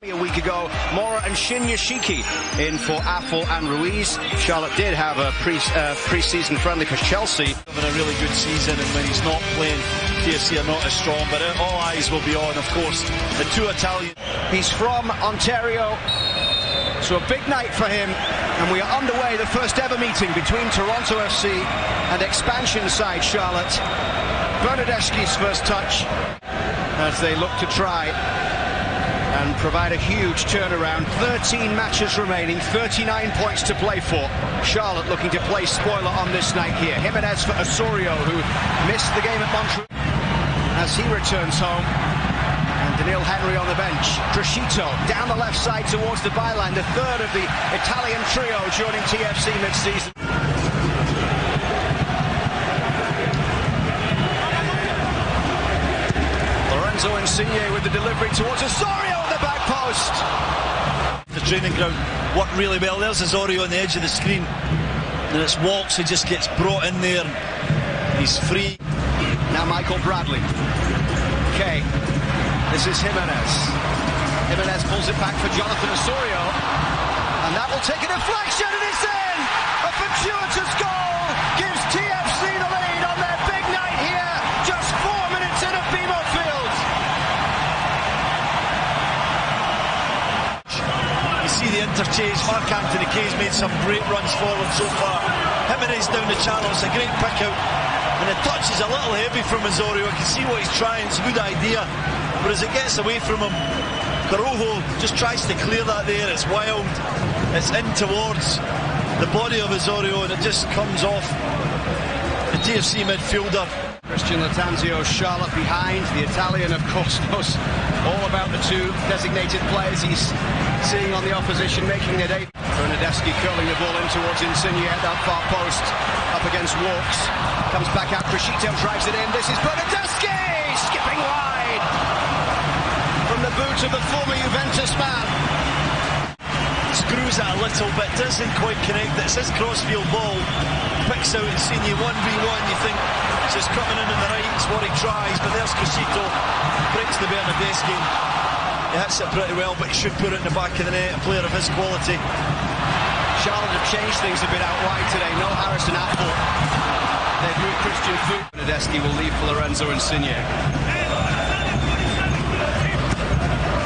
A week ago, Mora and Insigne in for Affle and Ruiz. Charlotte did have a pre-season friendly for Chelsea. Having a really good season, and when he's not playing, TFC are not as strong, but all eyes will be on, of course, the two Italians. He's from Ontario, so a big night for him, and we are underway, the first ever meeting between Toronto FC and expansion side Charlotte. Bernardeschi's first touch as they look to try and provide a huge turnaround. 13 matches remaining, 39 points to play for. Charlotte looking to play spoiler on this night here. Jimenez for Osorio, who missed the game at Montreal as he returns home. And Daniil Henry on the bench. Crescito down the left side towards the byline, the third of the Italian trio joining TFC mid-season. Lorenzo Insigne with the delivery towards Osorio on the back post. The training ground worked really well. There's Osorio on the edge of the screen. And it's Walks who just gets brought in there. He's free. Now Michael Bradley. Okay. This is Jimenez. Jimenez pulls it back for Jonathan Osorio. And that will take a deflection, and it's in! A fortuitous goal gives TFC the lead on their big night here. Just 4 minutes in at BMO Field. You see the interchange. Mark Anthony Kay's made some great runs forward so far. Jimenez down the channel. It's a great pick out. And the touch is a little heavy from Osorio. I can see what he's trying. It's a good idea. But as it gets away from him, Carojo just tries to clear that there. It's wild. It's in towards the body of Osorio, and it just comes off the TFC midfielder. Christian Latanzio, Charlotte behind. The Italian, of course, knows all about the two designated players he's seeing on the opposition, making their debut. Bernardeschi curling the ball in towards Insigne at that far post, up against Walks. Comes back out, Crescito drives it in. This is Bernardeschi, skipping wide from the boot of the former Juventus man. Screws it a little bit, doesn't quite connect. It's his crossfield ball. Picks out Insigne 1v1. You think it's just coming in on the right. It's what he tries, but there's Crescito. Breaks the Bernardeschi. He hits it pretty well, but he should put it in the back of the net. A player of his quality. Charlotte have changed things a bit out wide today. No Harrison Affle. They've moved Christian Foot. Bernardeschi will leave for Lorenzo Insigne.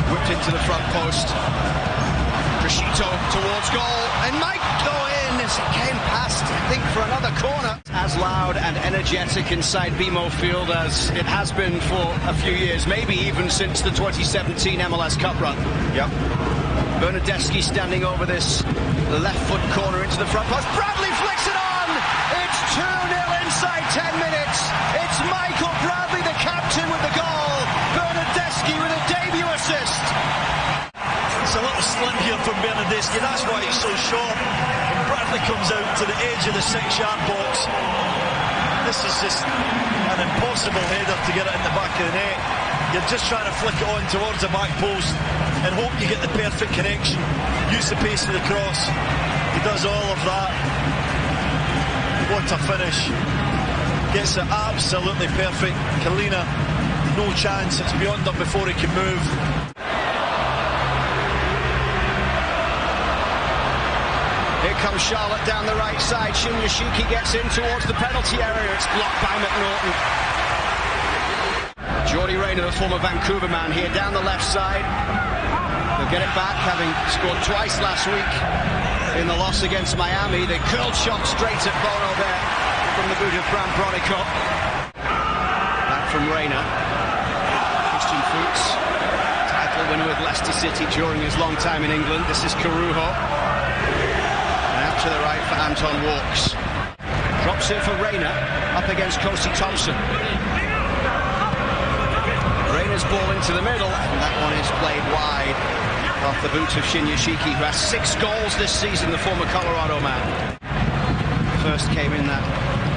Whipped into the front post. Crescito towards goal, and might go in as it came past, I think, for another corner. As loud and energetic inside BMO Field as it has been for a few years, maybe even since the 2017 MLS Cup run. Yep. Bernardeschi standing over this left foot corner into the front post. Bradley flicks it on! It's 2-0 inside 10 minutes. It's Michael Bradley, the captain, with the goal. Bernardeschi with a debut assist. It's a little slim here from Bernardeschi, that's why he's so short. And Bradley comes out to the edge of the 6-yard box. This is just an impossible header to get it in the back of the net. You're just trying to flick it on towards the back post and hope you get the perfect connection. Use the pace of the cross. He does all of that. What a finish. Gets it absolutely perfect. Kalina, no chance. It's beyond him before he can move. Here comes Charlotte down the right side. Insigne gets in towards the penalty area. It's blocked by McNaughton. Jordi Reyna, the former Vancouver man, here down the left side. They'll get it back, having scored twice last week in the loss against Miami. They curled shot straight at Bono there from the boot of Bram Bronico. Back from Reyna. Christian Fuchs, title winner with Leicester City during his long time in England. This is Carujo. To the right for Anton Walks. Drops it for Reyna, up against Kosi Thompson. Reyna's ball into the middle, and that one is played wide off the boot of Insigne, who has 6 goals this season, the former Colorado man. First came in that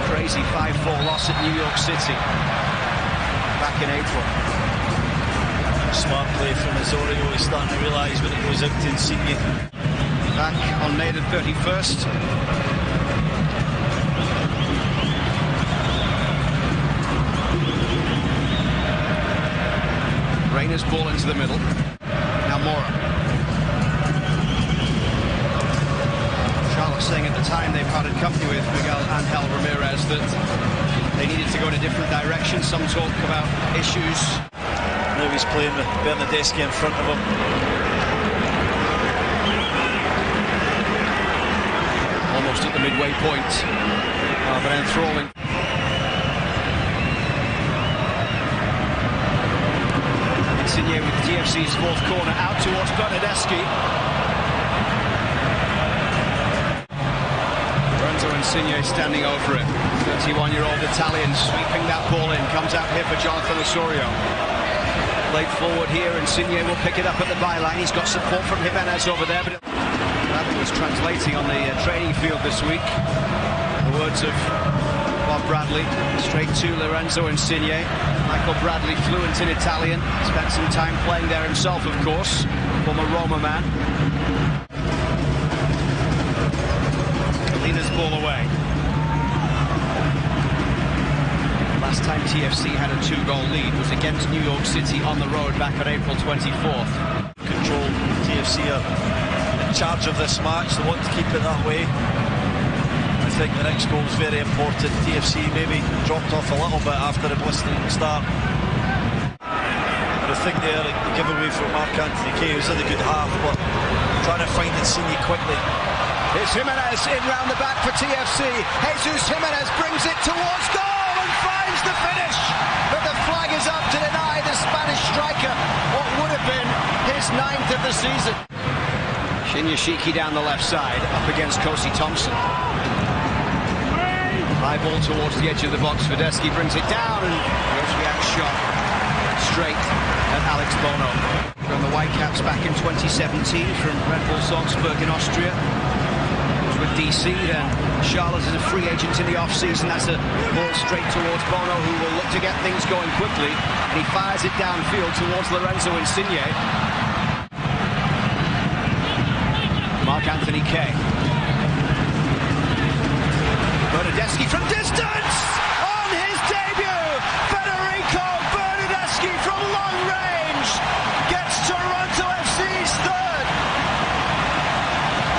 crazy 5-4 loss at New York City back in April. Smart play from Osorio. He's starting to realise when it goes out to Insigne. Back on May the 31st. Reyna's ball into the middle. Now Mora. saying at the time they parted company with Miguel Angel Ramirez that they needed to go in a different direction. Some talk about issues. Now he's playing with Bernardeschi in front of him. Almost at the midway point of an enthralling. Insigne with TFC's fourth corner out towards Bernardeschi. Lorenzo Insigne standing over it. 31-year-old Italian sweeping that ball in. Comes out here for Jonathan Osorio. Played forward here. Insigne will pick it up at the byline. He's got support from Jimenez over there, but Bradley was translating on the training field this week. The words of Bob Bradley, straight to Lorenzo Insigne. Michael Bradley, fluent in Italian, spent some time playing there himself, of course, former Roma man. Kalina's ball away. Last time TFC had a 2-goal lead was against New York City on the road back on April 24th. Control. TFC are in charge of this match. They want to keep it that way. I think the next goal is very important. TFC maybe dropped off a little bit after a blistering start. I think there, the giveaway from Marc-Anthony Kaye was in a good half, but trying to find Insigne quickly. Here's Jimenez in round the back for TFC. Jesus Jimenez brings it towards goal and finds the finish. But the flag is up to deny the Spanish striker what would have been his 9th of the season. Shinyashiki down the left side, up against Kosi Thompson. High ball towards the edge of the box. Federico brings it down and goes for the out shot straight at Alex Bono. From the Whitecaps back in 2017 from Red Bull Salzburg in Austria. Was with DC, then Charlotte is a free agent in the off-season. That's a ball straight towards Bono, who will look to get things going quickly. And he fires it downfield towards Lorenzo Insigne. Marc-Anthony Kaye. Bernardeschi from distance! On his debut! Federico Bernardeschi from long range gets Toronto FC's third!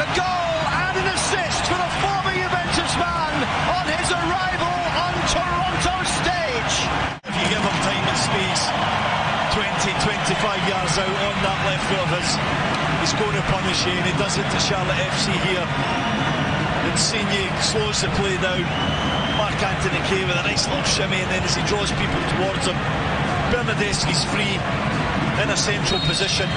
A goal and an assist for the former Juventus man on his arrival on Toronto's stage! If you give him time and space, 20-25 yards out on that left foot of his, he's going to punish you, and he does it to Charlotte FC here. Insigne slows the play down. Marc-Anthony Kaye with a nice little shimmy, and then as he draws people towards him, Bernardeschi's free in a central position.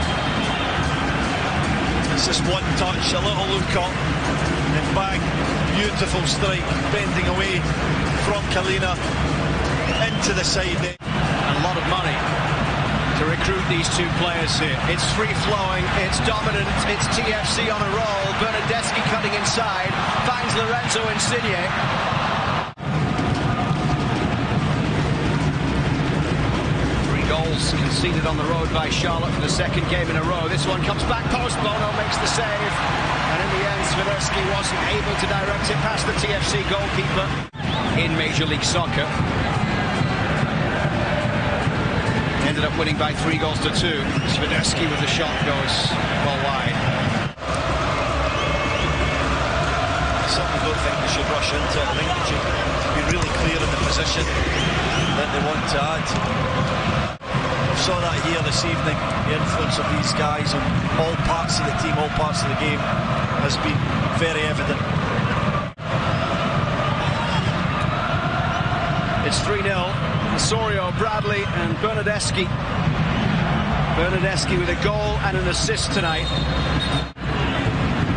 It's just one touch, a little look up, and bang, beautiful strike, bending away from Kalina into the side. A lot of money to recruit these two players here. It's free-flowing, it's dominant, it's TFC on a roll. Bernardeschi cutting inside, finds Lorenzo Insigne. Three goals conceded on the road by Charlotte for the second game in a row. This one comes back post, Bono makes the save. And in the end, Bernardeschi wasn't able to direct it past the TFC goalkeeper in Major League Soccer. Ended up winning by 3-2. Federico with the shot goes well wide. I certainly don't think they should rush into it. I think they should be really clear in the position that they want to add. We saw that here this evening. The influence of these guys on all parts of the team, all parts of the game has been very evident. It's 3-0. Osorio, Bradley and Bernardeschi. Bernardeschi with a goal and an assist tonight.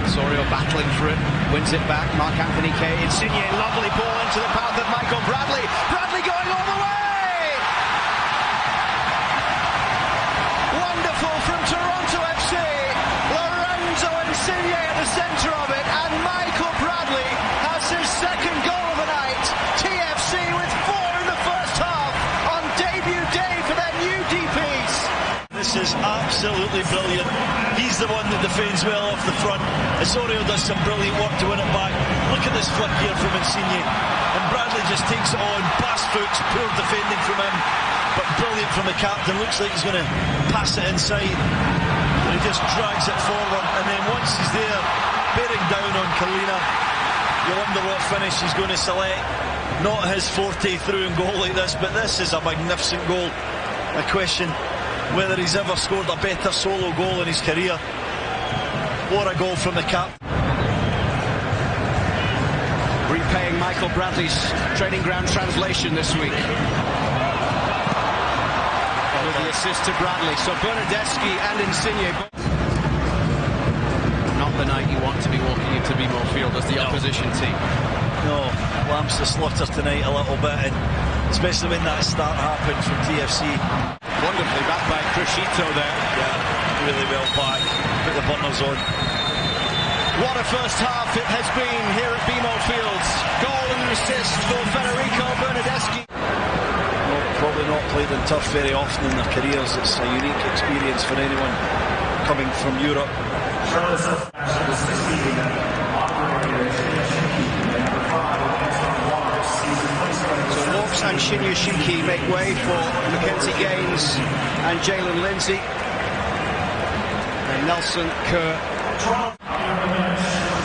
Osorio battling for it, wins it back. Marc-Anthony Kaye, Insigne, lovely ball into the path of Michael Bradley. Bradley going all the way! Wonderful from Toronto FC. Lorenzo Insigne at the centre of it, and Michael Bradley has his second goal of the night. TFC with 4 in the first half on debut day for their new DPs. This is absolutely brilliant. He's the one that defends well off the front. Osorio does some brilliant work to win it back. Look at this flick here from Insigne. And Bradley just takes it on, pass foots, poor defending from him. But brilliant from the captain. Looks like he's going to pass it inside. And he just drags it forward. And then once he's there, bearing down on Kalina, finish he's going to select. Not his forte through and goal like this, but this is a magnificent goal. I question whether he's ever scored a better solo goal in his career. What a goal from the cap. Repaying Michael Bradley's training ground translation this week. With the assist to Bradley. So Bernardeschi and Insigne. Not the night you want to be walking into BMO Field as the opposition team. No, lamps the slaughter tonight a little bit, and especially when that start happened from TFC. Wonderfully back by Crescito there. Yeah, really well back. Put the burners on. What a first half it has been here at BMO Field. Goal and assist for Federico Bernardeschi. Probably not played in turf very often in their careers. It's a unique experience for anyone coming from Europe. So Walks and Shinyashiki make way for Mackenzie Gaines and Jalen Lindsay. And Nelson Kerr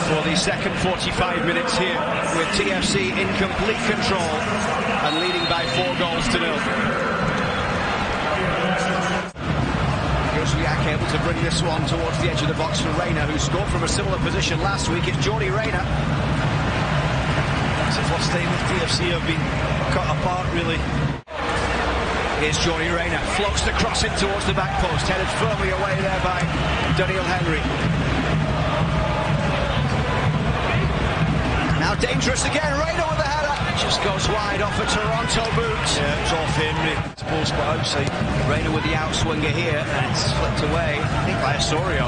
for the second 45 minutes here with TFC in complete control and leading by 4 goals to 0. Josviak able to bring this one towards the edge of the box for Reina, who scored from a similar position last week. It's Jordi Reina. It's the first time that TFC have been cut apart, really. Here's Jordi Reina, floats the cross in towards the back post, headed firmly away there by Daniel Henry. Now dangerous again, Reina with the header. Just goes wide off a Toronto boot. Yeah, it's off Henry, supposed but outside. Reina with the outswinger here, and it's flipped away, I think by Osorio.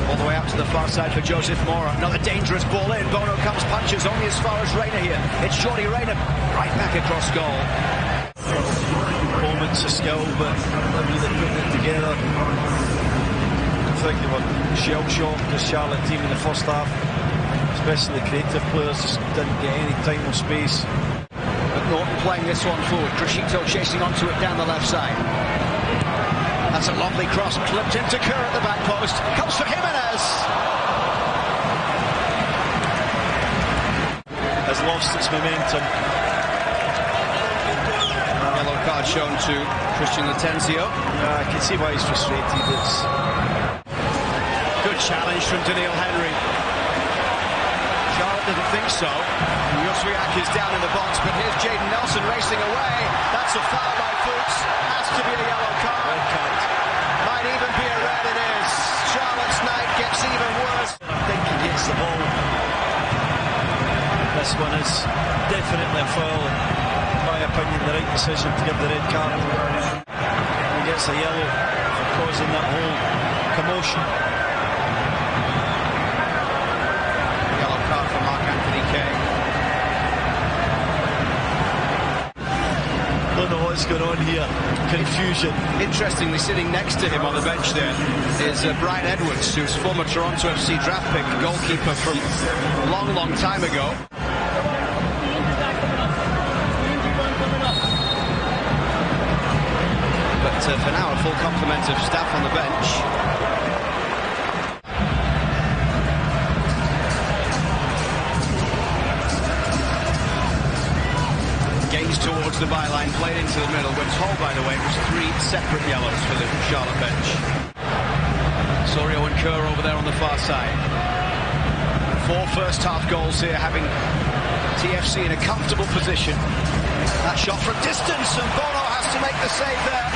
All the way out to the far side for Joseph Mora. Another dangerous ball in. Bono comes, punches only as far as Reina here. It's Jordi Reina right back across goal. Moments of skill, but they're really putting it together. I think they were shell-shocked, the Charlotte team in the first half. Especially the creative players just didn't get any time or space. But Norton playing this one forward. Crescito chasing onto it down the left side. That's a lovely cross, clipped into Kerr at the back post. Comes for Jimenez. Has lost its momentum. Yellow card shown to Christian Latenzio. I can see why he's frustrated. It's good challenge from Daniel Henry. Charlotte didn't think so. Josviak is down in the box, but here's Jaden Nelson racing away. That's a foul by Fuchs. Has to be a yellow card. red card. Might even be a red, it is. Charlotte's night gets even worse. I think he gets the ball. This one is definitely a foul. In my opinion, the right decision to give the red card. He gets a yellow for causing that whole commotion. Yellow card for Marc-Anthony Kaye. Don't know what's going on here. Confusion. Interestingly, sitting next to him on the bench there is Brian Edwards, who's former Toronto FC draft pick, goalkeeper from a long, long time ago. But for now, a full complement of staff on the bench. Gains towards the byline, played into the middle. We're told, by the way, it was 3 separate yellows for the Charlotte bench. Sorio and Kerr over there on the far side. 4 first half goals here, having TFC in a comfortable position. That shot from distance, and Bono has to make the save there.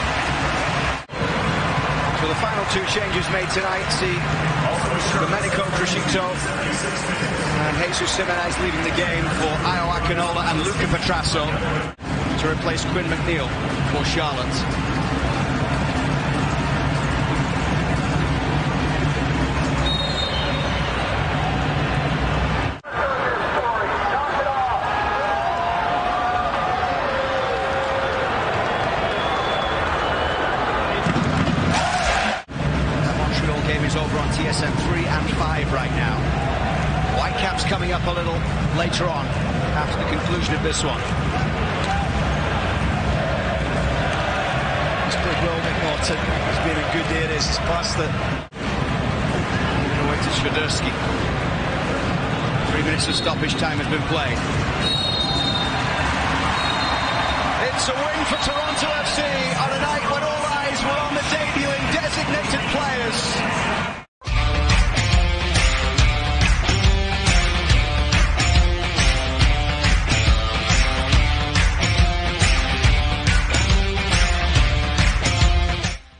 So the final 2 changes made tonight see Domenico Crescito and Jesus Jimenez leaving the game for Ayo Akinola and Luca Petrasso to replace Quinn McNeil for Charlotte. Over on TSN 3 and 5 right now. Whitecaps coming up a little later on after the conclusion of this one. He's played well, McNaughton. He's been in good areas. He's passed it. Moving away to Federico. 3 minutes of stoppage time has been played. It's a win for Toronto FC.